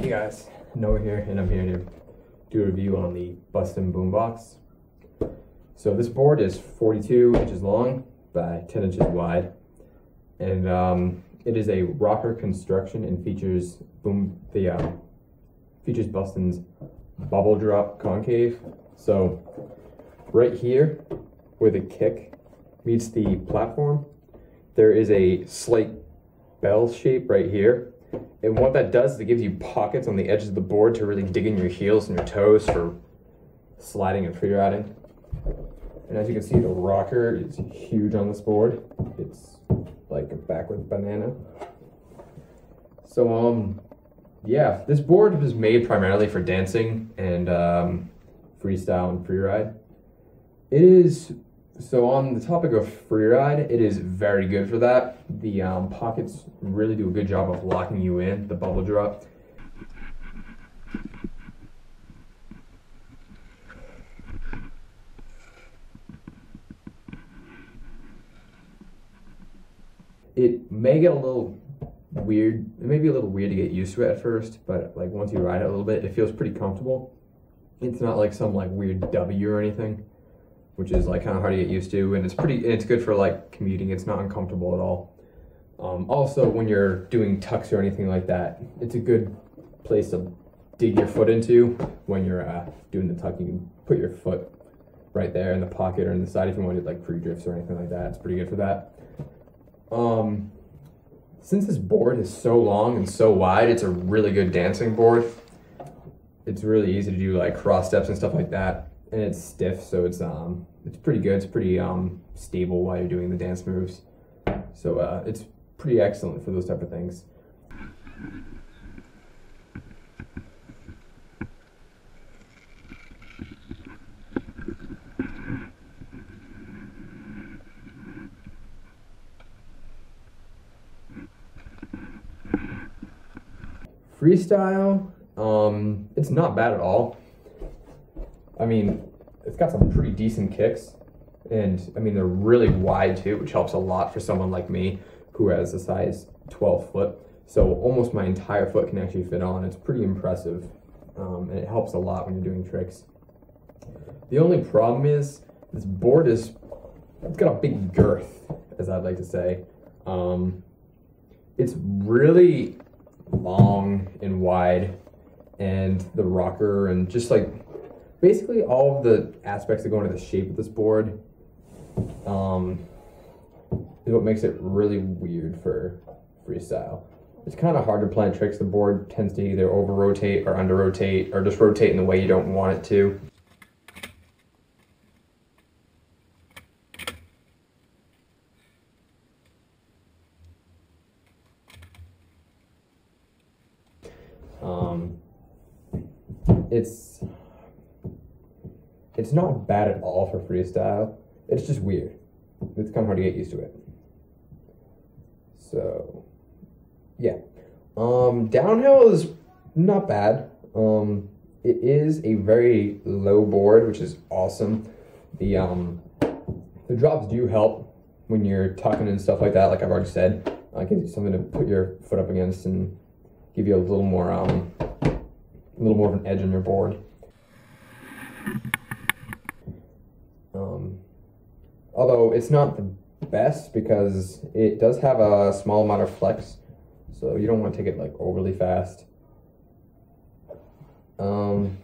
Hey guys, Noah here, and I'm here to do a review on the Bustin Boombox. So this board is 42 inches long by 10 inches wide, and it is a rocker construction and features features Bustin's bubble drop concave. So right here, where the kick meets the platform, there is a slight bell shape right here. And what that does is it gives you pockets on the edges of the board to really dig in your heels and your toes for sliding and freeriding. And as you can see, the rocker is huge on this board. It's like a backwards banana. So yeah, this board was made primarily for dancing and freestyle and freeride. It is, so on the topic of freeride, it is very good for that. The pockets really do a good job of locking you in, the bubble drop. It may get a little weird, it may be a little weird to get used to it at first, but like once you ride it a little bit, it feels pretty comfortable. It's not like some like weird W or anything, which is like kind of hard to get used to, and it's good for like commuting. It's not uncomfortable at all. Also, when you're doing tucks or anything like that, it's a good place to dig your foot into when you're doing the tuck. You can put your foot right there in the pocket or in the side if you want to do like pre-drifts or anything like that. It's pretty good for that. Since this board is so long and so wide, it's a really good dancing board. It's really easy to do like cross steps and stuff like that. And it's stiff, so it's pretty good. It's pretty stable while you're doing the dance moves. So it's pretty excellent for those type of things. Freestyle, it's not bad at all. I mean, it's got some pretty decent kicks, and I mean, they're really wide too, which helps a lot for someone like me who has a size 12 foot. So almost my entire foot can actually fit on. It's pretty impressive, and it helps a lot when you're doing tricks. The only problem is this board it's got a big girth, as I'd like to say. It's really long and wide, and the rocker and just like basically all of the aspects that go into the shape of this board is what makes it really weird for freestyle. It's kind of hard to plan tricks. The board tends to either over rotate or under rotate, or just rotate in the way you don't want it to. It's not bad at all for freestyle. It's just weird. It's kind of hard to get used to it. So, yeah. Downhill is not bad. It is a very low board, which is awesome. The drops do help when you're tucking and stuff like that, like I've already said. It gives you something to put your foot up against and give you a little more of an edge on your board. Although it's not the best because it does have a small amount of flex, so you don't want to take it like overly fast. And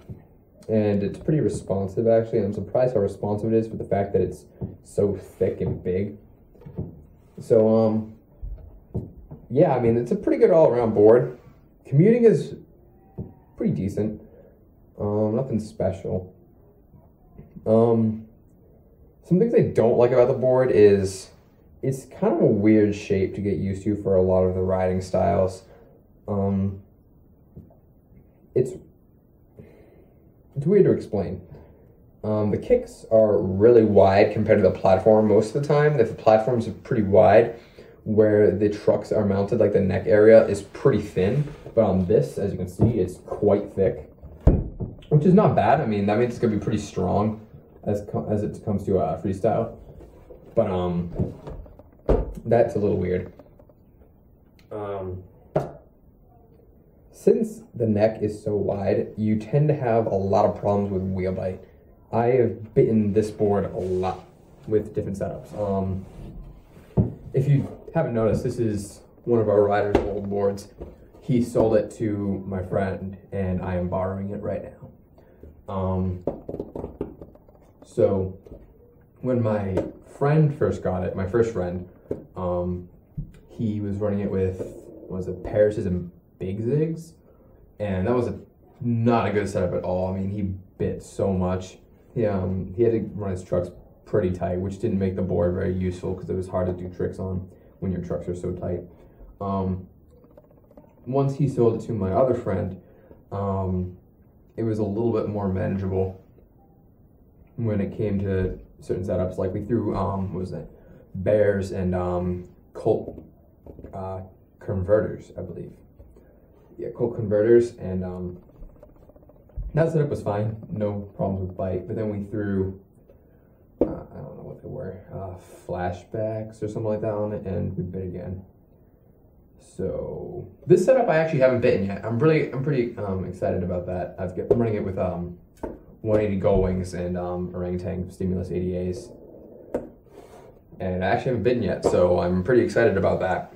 it's pretty responsive actually, and I'm surprised how responsive it is with the fact that it's so thick and big. So yeah, I mean, it's a pretty good all-around board. Commuting is pretty decent. Nothing special. Some things I don't like about the board is it's kind of a weird shape to get used to for a lot of the riding styles. It's weird to explain. The kicks are really wide compared to the platform most of the time. The platforms are pretty wide, where the trucks are mounted, like the neck area is pretty thin. But on this, as you can see, it's quite thick, which is not bad. I mean, that means it's gonna be pretty strong as it comes to freestyle. But that's a little weird. Since the neck is so wide, you tend to have a lot of problems with wheel bite. I have bitten this board a lot with different setups. If you haven't noticed, this is one of our rider's old boards. He sold it to my friend, and I am borrowing it right now. So when my friend first got it, my first friend, he was running it with, what was it, Paris's and Big Zigs, and that was not a good setup at all. I mean, he bit so much. He had to run his trucks pretty tight, which didn't make the board very useful because it was hard to do tricks on when your trucks are so tight. Once he sold it to my other friend, it was a little bit more manageable when it came to certain setups. Like we threw, what was it, Bears and Colt converters, I believe. Yeah, Colt converters, and that setup was fine, no problems with bite. But then we threw, I don't know what they were, flashbacks or something like that on it, and we bit again. So this setup I actually haven't bitten yet. I'm pretty excited about that. I'm running it with 180 gull wings and orangutan stimulus ADAs, and I actually haven't bitten yet, so I'm pretty excited about that.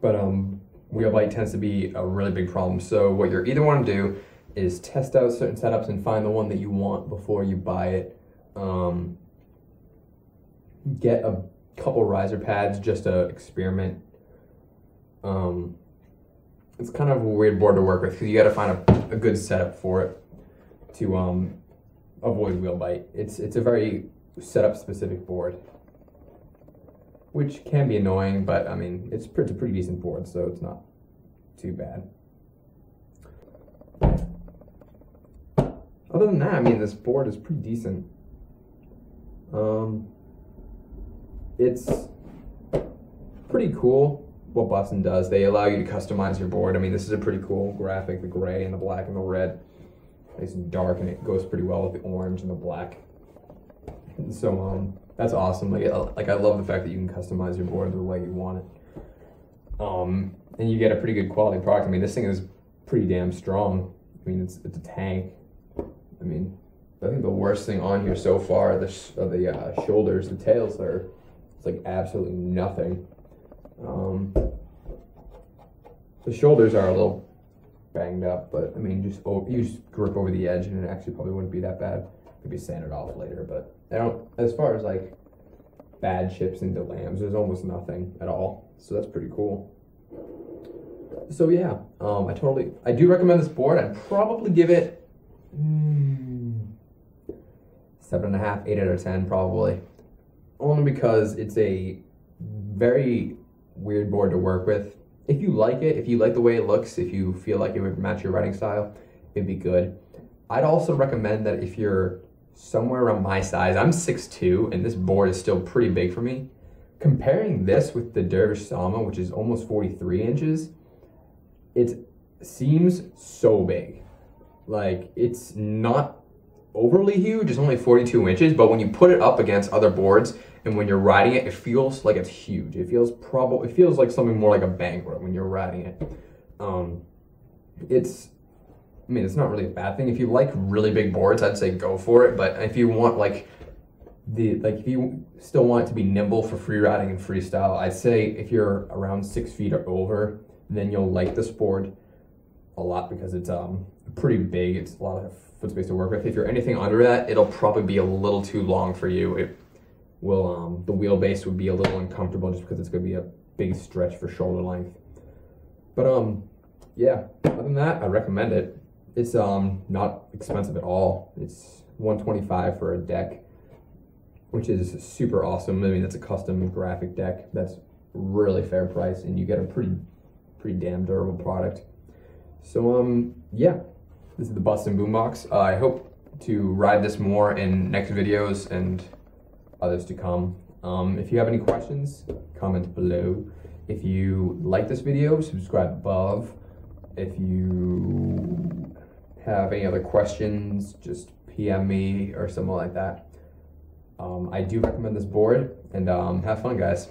But wheel bite tends to be a really big problem. So what you're either want to do is test out certain setups and find the one that you want before you buy it. Get a couple riser pads just to experiment. It's kind of a weird board to work with because you got to find a good setup for it to avoid wheel bite. It's a very setup specific board, which can be annoying, but I mean it's a pretty decent board, so it's not too bad. Other than that, I mean, this board is pretty decent. It's pretty cool what Bustin does. They allow you to customize your board. I mean, this is a pretty cool graphic, the gray and the black and the red. Nice and dark, and it goes pretty well with the orange and the black. And so that's awesome. Like I love the fact that you can customize your board the way you want it. And you get a pretty good quality product. I mean, this thing is pretty damn strong. I mean, it's a tank. I mean, I think the worst thing on here so far are the shoulders. The tails it's like absolutely nothing. The shoulders are a little banged up, but I mean, you just grip over the edge and it actually probably wouldn't be that bad. Maybe sand it off later, but as far as like bad chips into lambs, there's almost nothing at all. So that's pretty cool. So yeah, I do recommend this board. I'd probably give it 7.5, 8 out of 10 probably. Only because it's a very weird board to work with. If you like it, if you like the way it looks, if you feel like it would match your riding style, it'd be good. I'd also recommend that if you're somewhere around my size, I'm 6'2", and this board is still pretty big for me. Comparing this with the Dervish Sama, which is almost 43 inches, it seems so big. Like, it's not overly huge, it's only 42 inches, but when you put it up against other boards and when you're riding it, it feels like it's huge. It feels like something more like a Bangor when you're riding it. It's not really a bad thing. If you like really big boards, I'd say go for it. But if you want if you still want it to be nimble for free riding and freestyle, I'd say if you're around 6 feet or over, then you'll like this board a lot because it's pretty big. It's a lot of foot space to work with. If you're anything under that, it'll probably be a little too long for you. It will the wheelbase would be a little uncomfortable just because it's going to be a big stretch for shoulder length. But yeah, other than that, I recommend it. It's not expensive at all. It's $125 for a deck, which is super awesome. I mean, that's a custom graphic deck. That's really fair price, and you get a pretty damn durable product. So yeah, this is the Bustin Boombox. I hope to ride this more in next videos and others to come. If you have any questions, comment below. If you like this video, subscribe above. If you have any other questions, just PM me or something like that. I do recommend this board, and have fun, guys.